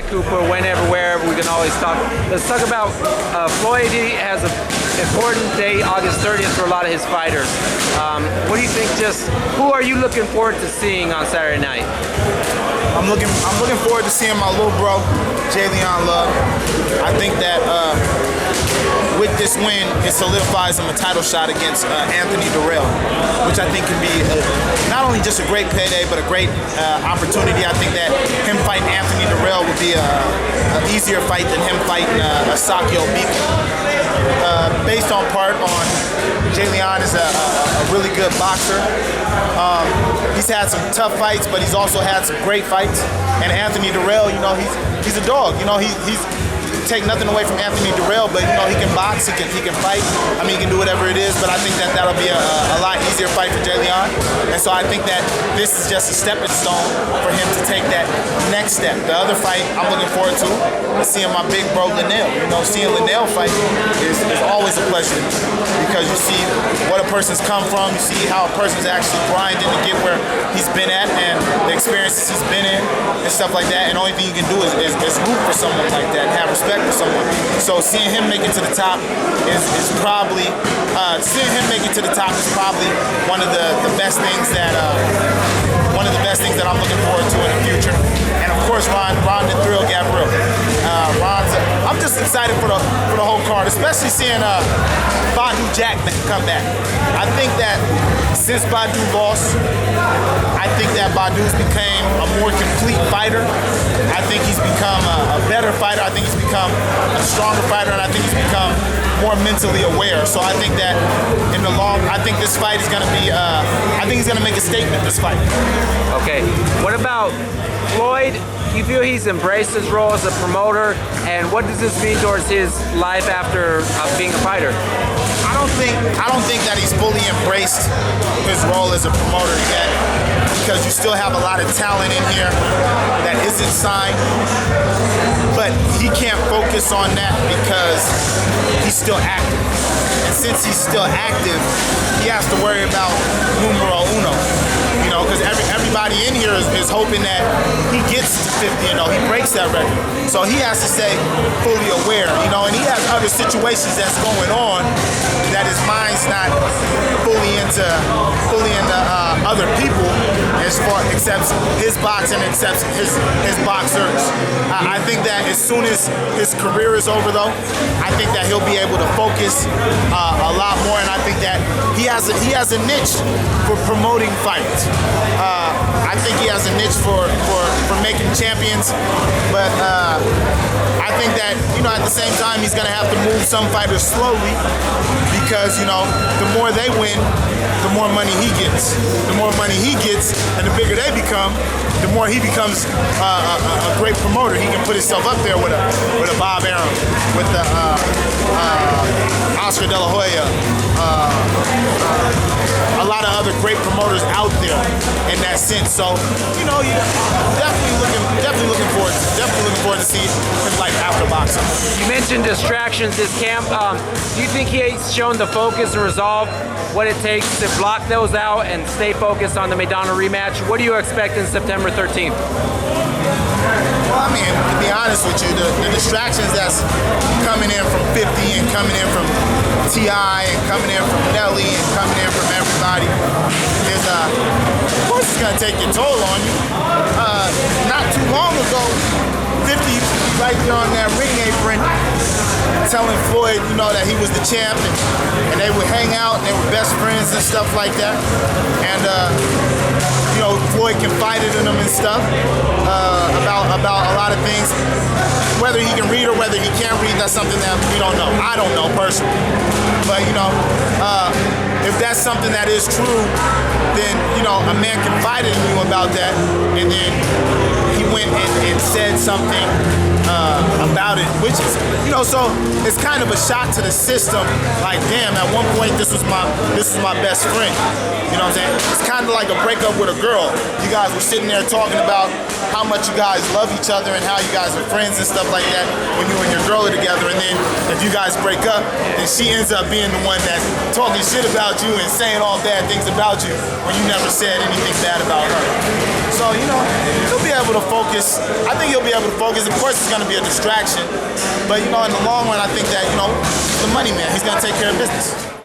Cooper, whenever, wherever, we can always talk. Let's talk about Floyd. He has an important day, August 30th, for a lot of his fighters. What do you think? Who are you looking forward to seeing on Saturday night? I'm looking forward to seeing my little bro, Jalen Love. I think that with this win, it solidifies him a title shot against Anthony Durrell, which I think can be not only just a great payday, but a great opportunity. I think that him fighting Anthony Durrell would be an easier fight than him fighting Sakio Beacon. Based on Jalen is a really good boxer. He's had some tough fights, but he's also had some great fights. And Anthony Durrell, he's a dog. He's take nothing away from Anthony Durrell, but he can box, he can fight. I mean, he can do whatever it is. But I think that that'll be a lot easier fight for Jalen. And so I think that this is just a stepping stone for him to take that next step. The other fight I'm looking forward to is seeing my big bro Linnell. Seeing Linnell fight is always a pleasure because you see what a person's come from, you see how a person's actually grinding to get where he's been at and the experiences he's been in and stuff like that. And the only thing you can do is root for someone like that and have respect for someone. So seeing him make it to the top is probably one of the best things that I'm looking forward to in the future. And of course, Ron the Thrill Gabriel. I'm just excited for the whole card, especially seeing Badu Jack come back. I think that since Badu lost, I think that Badu's became a more complete fighter. I think he's become a better fighter. I think he's become a stronger fighter, and I think he's become more mentally aware. So I think that I think this fight is going to be, I think he's going to make a statement this fight. Okay, what about Floyd? You feel he's embraced his role as a promoter, and what does this mean towards his life after being a fighter? I don't think that he's fully embraced his role as a promoter yet, because you still have a lot of talent in here that isn't signed, but he can't focus on that because he's still active. And since he's still active, he has to worry about numero uno. Because everybody in here is hoping that he gets to 50, he breaks that record. So he has to stay fully aware, and he has other situations that's going on that his mind's not fully into other people except his boxing, except his boxers. I think that as soon as his career is over, though, I think that he'll be able to focus a lot more, and I think that he has a niche for promoting fights. I think he has a niche for making champions, but I think that at the same time he's gonna have to move some fighters slowly because the more they win, the more money he gets. The more money he gets, and the bigger they become, the more he becomes a great promoter. He can put himself up there with a Bob Arum, with the Oscar De La Hoya. A lot of other great promoters out there in that sense. So, definitely looking forward to see his life after boxing. You mentioned distractions this camp. Do you think he's shown the focus and resolve what it takes to block those out and stay focused on the Maidana rematch? What do you expect in September 13th? Well, I mean, to be honest with you, the distractions that's coming in from 50 and coming in from T.I. and coming in from Nelly and coming in from everybody is, of course, it's going to take a toll on you. Not too long ago, 50 right there on that ring apron telling Floyd, that he was the champ, and they would hang out and they were best friends and stuff like that. And Floyd confided in him and stuff about a lot of things. Whether he can read or whether he can't read, that's something that we don't know. I don't know personally, but if that's something that is true, then a man confided in you about that, and then he went and said something about it, which is, so it's kind of a shock to the system. Like, damn, at one point this was my best friend. You know what I'm saying? It's kind of like a breakup with a girl. You guys were sitting there talking about how much you guys love each other and how you guys are friends and stuff like that when you and your girl are together, and then if you guys break up, then she ends up being the one that's talking shit about you and saying all bad things about you when you never said anything bad about her. So, it'll be able to focus. I think he'll be able to focus. Of course, it's going to be a distraction. But, in the long run, I think that, the money man, he's going to take care of business.